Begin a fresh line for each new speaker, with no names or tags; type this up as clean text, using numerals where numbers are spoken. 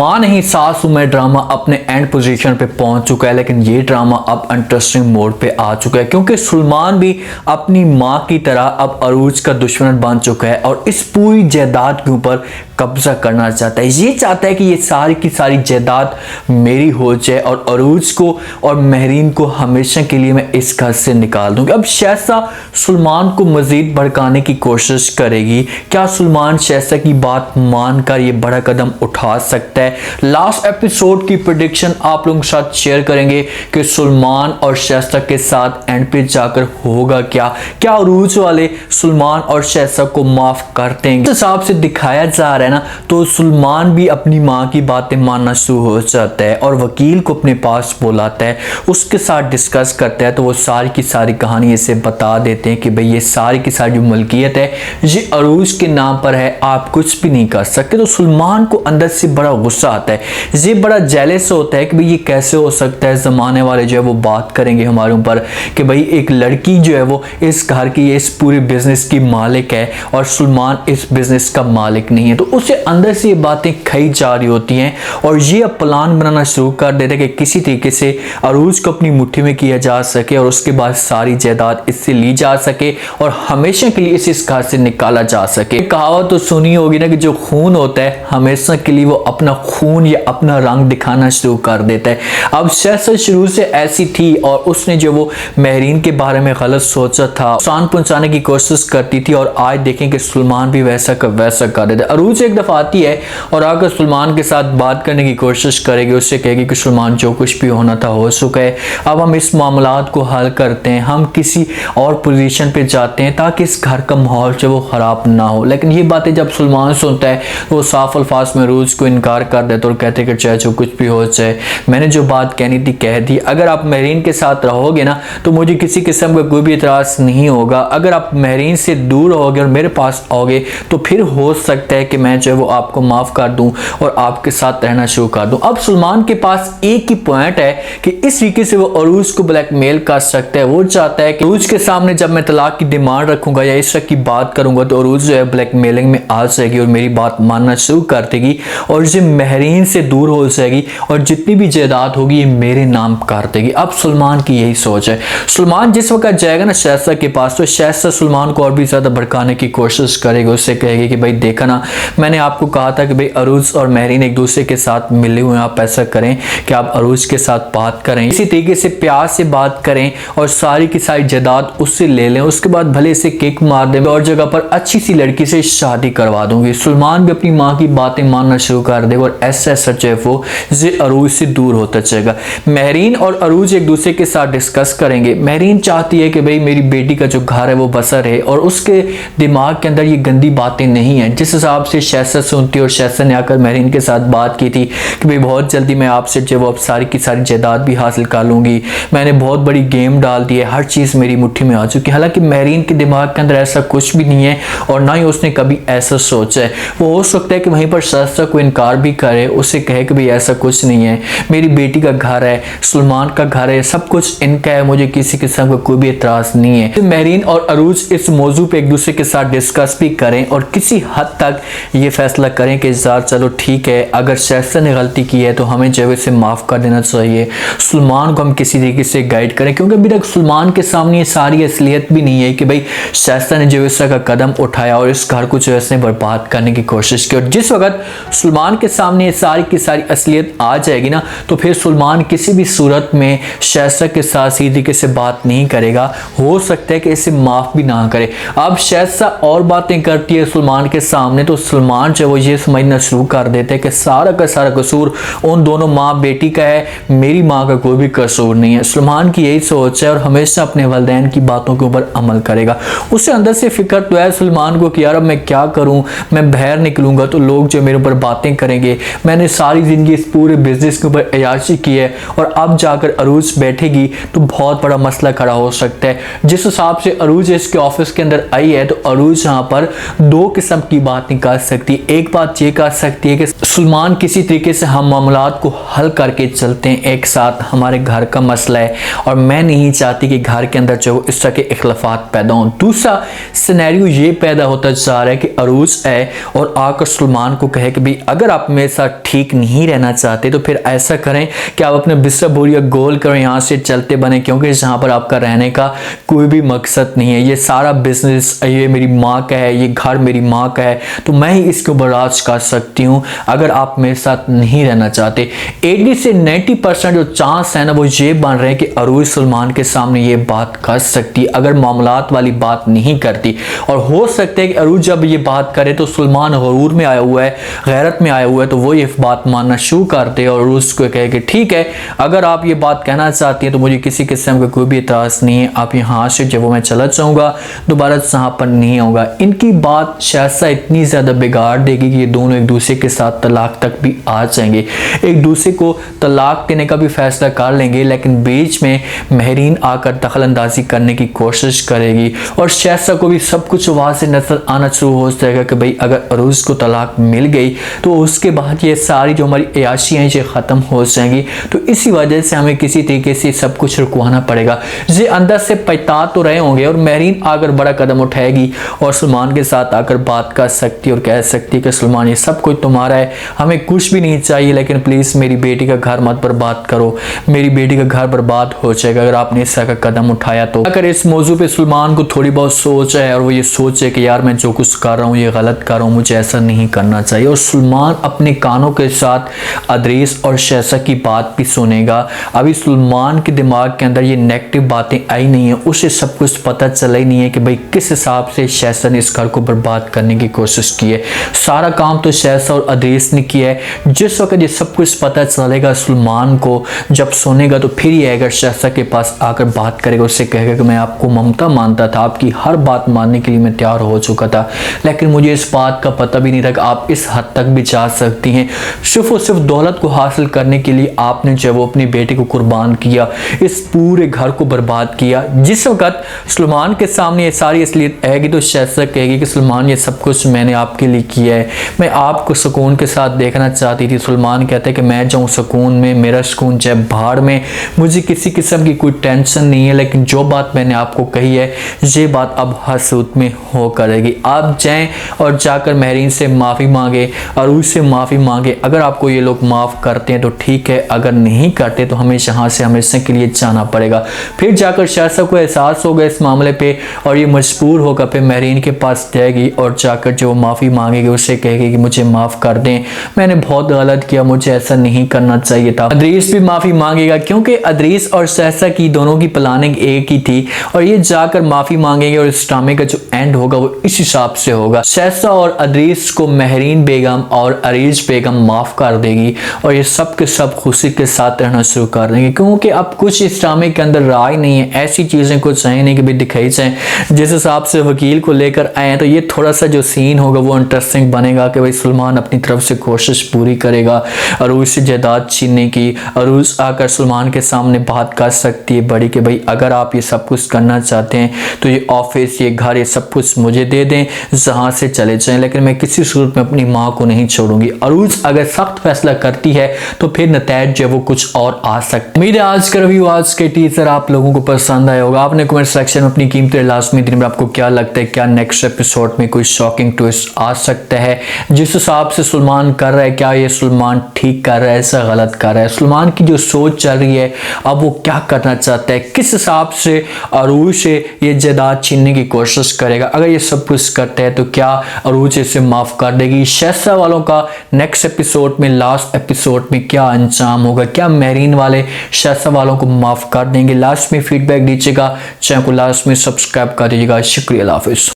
मां नहीं सासू में ड्रामा अपने एंड पोजीशन पे पहुंच चुका है, लेकिन ये ड्रामा अब इंटरेस्टिंग मोड पे आ चुका है क्योंकि सलमान भी अपनी मां की तरह अब अरूज का दुश्मन बन चुका है और इस पूरी जायदाद के ऊपर कब्जा करना चाहता है। ये चाहता है कि ये सारी की सारी जायदाद मेरी हो जाए और अरूज को और महरीन को हमेशा के लिए मैं इस घर से निकाल दूंगी। अब शहज़ा सलमान को मजीद भड़काने की कोशिश करेगी। क्या सलमान शहज़ा की बात मानकर ये बड़ा कदम उठा सकता है? लास्ट एपिसोड की प्रेडिक्शन आप लोगों के साथ शेयर करेंगे कि सलमान और शहज़ा के साथ एंड पे जाकर होगा क्या अरूज वाले सलमान और शहज़ा को माफ कर देंगे? इस हिसाब से दिखाया जा रहा है ना, तो सलमान भी अपनी मां की बातें मानना शुरू हो जाता है और वकील को अपने पास बुलाता है, उसके साथ डिस्कस करता है। तो वो सारी की सारी कहानी इसे बता देते हैं कि भाई ये सारी की सारी जो मलकियत है ये अरूज के नाम पर है, आप कुछ भी नहीं कर सकते। तो सलमान को अंदर से बड़ा गुस्सा आता है, ये बड़ा जेलस होता है कि भाई ये कैसे हो सकता है। जमाने वाले जो है वो बात करेंगे हमारे ऊपर कि भाई एक लड़की जो है वो इस घर की, इस पूरे बिजनेस की मालिक है और सलमान इस बिजनेस का मालिक नहीं है। तो उसे अंदर से ये बातें खाई जा रही होती हैं और ये अब प्लान बनाना शुरू कर देते हैं कि किसी तरीके से अरूज को अपनी मुट्ठी में किया जा सके और उसके बाद सारी जायदाद इससे ली जा सके और हमेशा के लिए इसे इस घर से निकाला जा सके। कहावत तो सुनी होगी ना कि जो खून होता है हमेशा के लिए वो अपना खून या अपना रंग दिखाना शुरू कर देता है। अब शहज़ा शुरू से ऐसी थी और उसने जो वो महरीन के बारे में गलत सोचा था, नुकसान पहुंचाने की कोशिश करती थी और आज देखें कि सलमान भी वैसा का वैसा कर देता है। अरूज एक दफा आती है और आकर सलमान के साथ बात करने की कोशिश करेगी, उससे कहेगी कि सलमान जो कुछ भी होना था हो चुका है, अब हम इस मामलात को हल करते हैं, हम किसी और पोजीशन पे जाते हैं ताकि इस घर का माहौल जो वो खराब ना हो। लेकिन ये बातें जब सलमान सुनता है तो वो साफ अल्फाज में अरूज को इनकार कर देता और कहते कि चाहे जो कुछ भी हो जाए, मैंने जो बात कहनी थी कह दी। अगर आप महरीन के साथ रहोगे ना तो मुझे किसी किस्म का कोई भी इतराज नहीं होगा। अगर आप महरीन से दूर रहोगे और मेरे पास आओगे तो फिर हो सकता है कि मैं जो है वो आपको माफ कर दूं और आपके साथ रहना शुरू कर दूं। अब सलमान के पास एक ही पॉइंट है कि इस तरीके से वो अरूज को ब्लैकमेल कर सकता है। वो चाहता है कि अरूज के सामने जब मैं तलाक की डिमांड रखूंगा या इस तरह की बात करूंगा तो अरूज जो है ब्लैकमेलिंग में आ जाएगी और मेरी बात मानना शुरू कर देगी और ये महरीन से दूर हो जाएगी और जितनी भी जायदाद होगी ये मेरे नाम कर देगी। अब सलमान की यही सोच है। सलमान जिस वक्त जाएगा ना शहज़ा के पास तो शहज़ा सलमान को और भी ज्यादा भड़काने की कोशिश करेगी, उससे कहेगी कि भाई देखा ना, मैंने आपको कहा था कि भाई अरूज और महरीन एक दूसरे के साथ मिले हुए हैं, आप ऐसा करें कि आप अरूज के साथ बात करें, इसी तरीके से प्यार से बात करें और सारी की सारी जायदाद उससे ले लें, उसके बाद भले से किक मार दें और जगह पर अच्छी सी लड़की से शादी करवा दूंगी। सलमान भी अपनी माँ की बातें मानना शुरू कर देगा और ऐसा सच है वो जे अरूज से दूर होता जाएगा। महरीन और अरूज एक दूसरे के साथ डिस्कस करेंगे। महरीन चाहती है कि भाई मेरी बेटी का जो घर है वो बसर है और उसके दिमाग के अंदर ये गंदी बातें नहीं है। जिस हिसाब से शहज़ा सुनती है और शहज़ा ने आकर महरीन के साथ बात की थी कि भाई बहुत जल्दी मैं आपसे जो अब सारी की सारी जायदाद भी हासिल कर लूंगी, मैंने बहुत बड़ी गेम डाल दी है, हर चीज़ मेरी मुट्ठी में आ चुकी है। हालांकि महरीन के दिमाग के अंदर ऐसा कुछ भी नहीं है और ना ही उसने कभी ऐसा सोचा है। वो हो सकता है कि वहीं पर शहज़ा को इनकार भी करे, उससे कहे कि भाई ऐसा कुछ नहीं है, मेरी बेटी का घर है, सलमान का घर है, सब कुछ इनका है, मुझे किसी किस्म का कोई भी एतराज़ नहीं है। तो महरीन और अरूज इस मौजू पे एक दूसरे के साथ डिस्कस भी करें और किसी हद तक ये फैसला करें कि यार चलो ठीक है, अगर शहज़ा ने गलती की है तो हमें जो है इसे माफ़ कर देना चाहिए, सलमान को हम किसी तरीके से गाइड करें, क्योंकि अभी तक सलमान के सामने ये सारी असलियत भी नहीं है कि भाई शहज़ा ने जो इस तरह का कदम उठाया और इस घर को जो है बर्बाद करने की कोशिश की। और जिस वक्त सलमान के सामने ये सारी की सारी असलियत आ जाएगी ना तो फिर सलमान किसी भी सूरत में शहज़ा के साथ सीधी तरीके से बात नहीं करेगा, हो सकता है कि इसे माफ़ भी ना करे। अब शहज़ा और बातें करती है सलमान के सामने तो सलमान जो वो ये समझना शुरू कर देते हैं कि सारा का सारा कसूर उन दोनों माँ बेटी का है, मेरी माँ का कोई भी कसूर नहीं है। सलमान की यही सोच है और हमेशा अपने वालिदैन की बातों के ऊपर अमल करेगा। उससे अंदर से फिक्र तो है सलमान को कि यार अब मैं क्या करूं, मैं बाहर निकलूंगा तो लोग जो मेरे ऊपर बातें करेंगे, मैंने सारी जिंदगी इस पूरे बिजनेस के ऊपर अयाशी की है और अब जाकर अरूज बैठेगी तो बहुत बड़ा मसला खड़ा हो सकता है। जिस हिसाब से अरूज इसके ऑफिस के अंदर आई है तो अरूज यहाँ पर दो किस्म की बातें कर सकती सकती है, एक बात ये कर सकती है कि सलमान किसी तरीके से हम मामलात को हल करके चलते हैं एक साथ, हमारे घर का मसला है और मैं नहीं चाहती कि घर के अंदर जो इस तरह के इख्लाफात पैदा हों। दूसरा सिनेरियो ये पैदा होता जा रहा है कि अरूज है और आकर सलमान को कहे कि भाई अगर आप मेरे साथ ठीक नहीं रहना चाहते तो फिर ऐसा करें कि आप अपने बिस्तर बोरिया गोल करें, यहाँ से चलते बने, क्योंकि यहाँ पर आपका रहने का कोई भी मकसद नहीं है। ये सारा बिजनेस ये मेरी माँ का है, ये घर मेरी माँ का है, तो मैं ही इसको बर्दाश्त कर सकती हूँ अगर आप मेरे साथ नहीं रहना चाहते। 80 से 90% जो चांस है ना वो ये बन रहे हैं कि अरूज सलमान के सामने ये बात कर सकती है अगर मामलात वाली बात नहीं करती। और हो सकता है कि अरूज जब ये बात करे तो सलमान गरूर में आया हुआ है, गैरत में आया हुआ है, तो वो ये बात मानना शुरू करते और अरूज को कहे कि ठीक है अगर आप ये बात कहना चाहती हैं तो मुझे किसी किस्म का कोई भी एतराज़ नहीं है, आप यहाँ से जब वो मैं चला जाऊँगा दोबारा यहाँ पर नहीं आऊँगा। इनकी बात शायद इतनी ज़्यादा बिगाड़ देगी कि ये दोनों एक दूसरे के साथ तलाक तक भी आ जाएंगे, एक दूसरे को तलाक देने का भी फैसला कर लेंगे, लेकिन बीच में महरीन आकर दखल अंदाजी करने की कोशिश करेगी और शायद को भी सब कुछ वहाँ से नजर आना शुरू हो जाएगा कि भाई अगर अरूज को तलाक मिल गई तो उसके बाद ये सारी जो हमारी अयाशियाँ ये ख़त्म हो जाएंगी। तो इसी वजह से हमें किसी तरीके से सब कुछ रुकवाना पड़ेगा। ये अंदर से पछता तो रहे होंगे और महरीन आकर बड़ा कदम उठाएगी और सलमान के साथ आकर बात कर सकती और कह सकती है कि सलमान ये सब कुछ तुम्हारा है, हमें कुछ भी नहीं चाहिए, लेकिन प्लीज़ मेरी बेटी का घर मत बर्बाद करो, मेरी बेटी का घर बर्बाद हो जाएगा अगर आपने इस तरह का कदम उठाया। तो अगर इस मौजू पे सलमान को थोड़ी बहुत सोच है और वो ये सोचे कि यार मैं जो कुछ कर रहा हूँ ये गलत कर रहा हूँ, मुझे ऐसा नहीं करना चाहिए, और सलमान अपने कानों के साथ अदरीस और शहसा की बात भी सुनेगा। अभी सलमान के दिमाग के अंदर ये नेगेटिव बातें आई नहीं है, उसे सब कुछ पता चला ही नहीं है कि भाई किस हिसाब से शहसा ने इस घर को बर्बाद करने की कोशिश की है। सारा काम तो शहसा और अदरीस ने किया है। जिस वक्त ये सब कुछ पता चलेगा सलमान को, जब सुनेगा तो फिर ये अगर शहसा के पास आकर बात करेगा, उससे कहेगा कि मैं आपको ममता मानता था, आपकी हर बात मानने के लिए मैं तैयार हो चुका था, लेकिन मुझे इस बात का पता भी नहीं था कि आप इस हद तक भी जा सकती हैं। सिर्फ और सिर्फ दौलत को हासिल करने के लिए आपने जो वो अपनी बेटी को कुर्बान किया, इस पूरे घर को बर्बाद किया। जिस वक्त सलमान के सामने ये सारी असलियत आएगी तो शहसा कहेगी कि सलमान ये सब कुछ मैंने आपके लिए किया है, मैं आपको सुकून के साथ देखना चाहती थी। सलमान कहते हैं कि मैं जाऊँ सुकून में, मेरा सुकून चाहे भाड़ में, मुझे किसी किस्म की कोई टेंशन नहीं है, लेकिन जो बात मैंने आपको कही है ये बात अब हर सूरत में हो करेगी। आप जाएं और जाकर महरीन से माफ़ी मांगे और उससे माफ़ी मांगे। अगर आपको ये लोग माफ़ करते हैं तो ठीक है, अगर नहीं करते तो हमें यहाँ से हमेशा के लिए जाना पड़ेगा। फिर जाकर शहसा को एहसास होगा इस मामले पे और ये मजबूर होकर फिर महरीन के पास जाएगी और जाकर जो माफ़ी मांगेगी उससे कहेगी कि मुझे माफ़ कर दें, मैंने बहुत गलत किया, मुझे ऐसा नहीं करना चाहिए था। अदरीस भी माफ़ी मांगेगा क्योंकि अदरीस और शहसा की दोनों की प्लानिंग एक ही थी और ये जाकर माफ़ी मांगेंगे और इस ड्रामे का जो एंड होगा वो इस हिसाब से होगा। शहसा और अदरीस को महरीन बेगम और अरीज बेगम माफ़ कर देगी और ये सब के सब खुशी के साथ रहना शुरू कर देंगे, क्योंकि अब कुछ इस ड्रामे के अंदर राय नहीं है, ऐसी चीज़ें कुछ है नहीं कि भाई दिखाई जाए। जिस हिसाब से वकील को लेकर आए हैं तो ये थोड़ा सा जो सीन होगा वो इंटरेस्टिंग बनेगा कि भाई सलमान अपनी तरफ से कोशिश पूरी करेगा अरूज से जायदाद छीनने की। अरूज आकर सलमान के सामने बात कर सकती है बड़ी कि भाई अगर आप ये सब कुछ करना चाहते हैं तो ये ऑफिस, ये घर, ये सब कुछ मुझे दे दें, जहाँ से चले जाएं, लेकिन मैं किसी सूरत में अपनी माँ को नहीं छोड़ूंगी। अरूज अगर सख्त फैसला करती है तो फिर नतीजा जो वो कुछ और आ सकता है। उम्मीद है आज का रिव्यू, आज के टीजर आप लोगों को पसंद आया होगा। आपने कमेंट सेक्शन में अपनी कीमती लाजमी दिन में आपको क्या लगता है, क्या नेक्स्ट एपिसोड में कोई शॉकिंग ट्विस्ट आ सकता है। जिस हिसाब से सलमान कर रहा है, क्या ये सलमान ठीक कर रहा है, ऐसा गलत कर रहा है, सलमान की जो सोच चल रही है अब वो क्या करना चाहता है, किस हिसाब से अरूज से ये जायदाद छीनने की कोशिश करेगा। अगर ये सब कुछ करता है तो क्या अरूज इसे माफ कर देगी। शहसा वालों का नेक्स्ट एपिसोड में, लास्ट एपिसोड में क्या अंजाम होगा, क्या महरीन वाले शहसा वालों को माफ कर देंगे। लास्ट में फीडबैक दीजिएगा, चैनल को लास्ट में सब्सक्राइब कर दीजिएगा। शुक्रिया, अल्लाह हाफिज़।